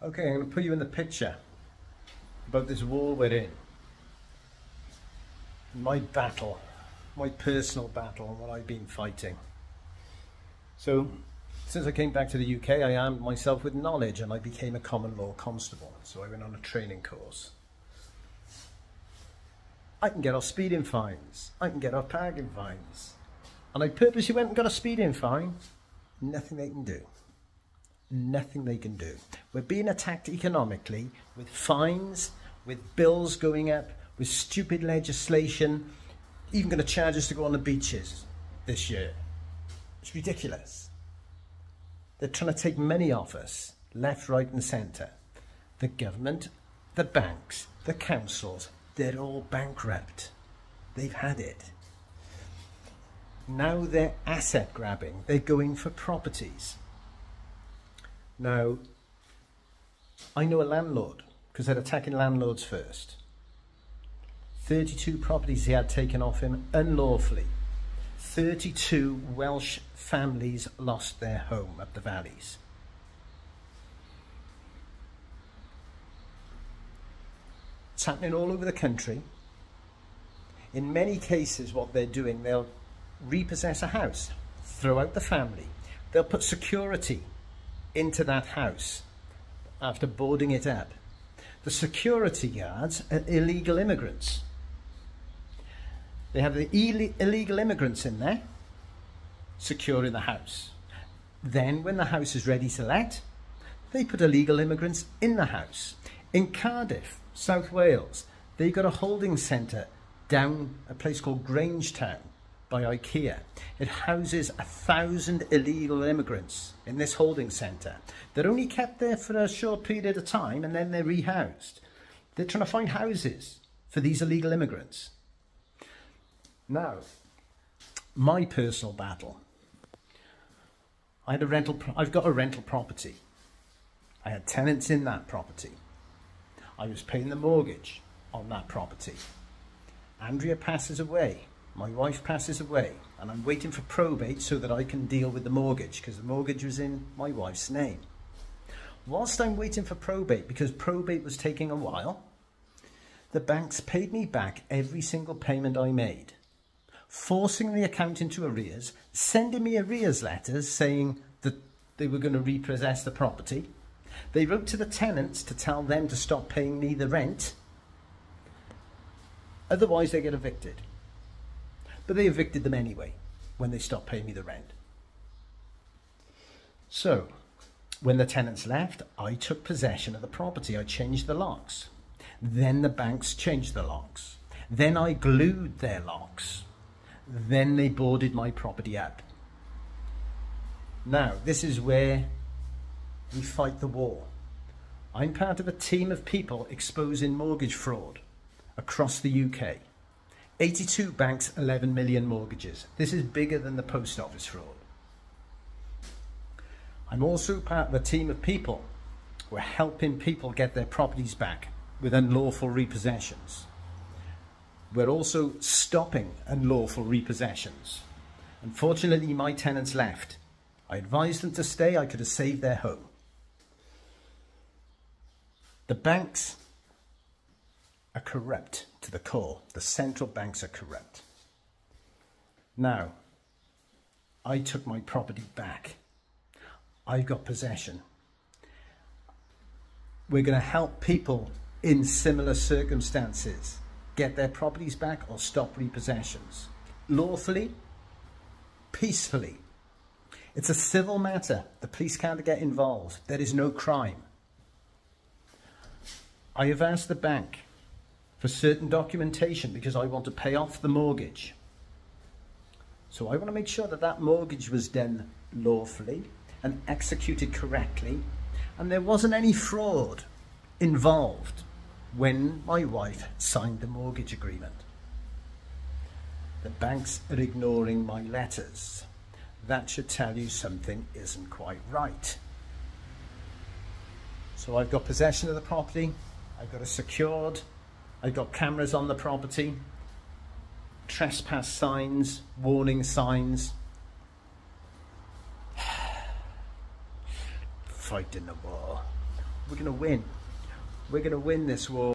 Okay, I'm going to put you in the picture about this war we're in. My battle, my personal battle, and what I've been fighting. So, since I came back to the UK, I armed myself with knowledge and I became a common law constable. So I went on a training course. I can get off speeding fines. I can get off parking fines. And I purposely went and got a speeding fine. Nothing they can do. Nothing they can do. We're being attacked economically with fines, with bills going up, with stupid legislation, even going to charge us to go on the beaches this year. It's ridiculous. They're trying to take money off us, left, right and centre. The government, the banks, the councils, they're all bankrupt. They've had it. Now they're asset grabbing. They're going for properties. Now, I know a landlord, because they're attacking landlords first. 32 properties he had taken off him unlawfully. 32 Welsh families lost their home up the valleys. It's happening all over the country. In many cases, what they're doing, they'll repossess a house, throw out the family. They'll put security into that house after boarding it up. The security guards are illegal immigrants. They have the illegal immigrants in there securing the house. Then when the house is ready to let, they put illegal immigrants in the house. In Cardiff, South Wales, they've got a holding centre down a place called Grangetown by IKEA. It houses 1,000 illegal immigrants in this holding centre. They're only kept there for a short period of time and then they're rehoused. They're trying to find houses for these illegal immigrants. Now, my personal battle. I've got a rental property. I had tenants in that property. I was paying the mortgage on that property. Andrea passes away. My wife passes away and I'm waiting for probate so that I can deal with the mortgage because the mortgage was in my wife's name. Whilst I'm waiting for probate, because probate was taking a while, the banks paid me back every single payment I made, forcing the account into arrears, sending me arrears letters saying that they were going to repossess the property. They wrote to the tenants to tell them to stop paying me the rent, otherwise they get evicted. But they evicted them anyway when they stopped paying me the rent. So, when the tenants left, I took possession of the property. I changed the locks. Then the banks changed the locks. Then I glued their locks. Then they boarded my property up. Now, this is where we fight the war. I'm part of a team of people exposing mortgage fraud across the UK. 82 banks, 11 million mortgages. This is bigger than the post office fraud. I'm also part of a team of people who are helping people get their properties back with unlawful repossessions. We're also stopping unlawful repossessions. Unfortunately, my tenants left. I advised them to stay. I could have saved their home. The banks are corrupt to the core. The central banks are corrupt. Now, I took my property back. I've got possession. We're going to help people in similar circumstances get their properties back or stop repossessions. Lawfully, peacefully. It's a civil matter. The police can't get involved. There is no crime. I have asked the bank for certain documentation because I want to pay off the mortgage. So I want to make sure that that mortgage was done lawfully and executed correctly, and there wasn't any fraud involved when my wife signed the mortgage agreement. The banks are ignoring my letters. That should tell you something isn't quite right. So I've got possession of the property, I've got it secured, I've got cameras on the property, trespass signs, warning signs. Fighting the war. We're going to win. We're going to win this war.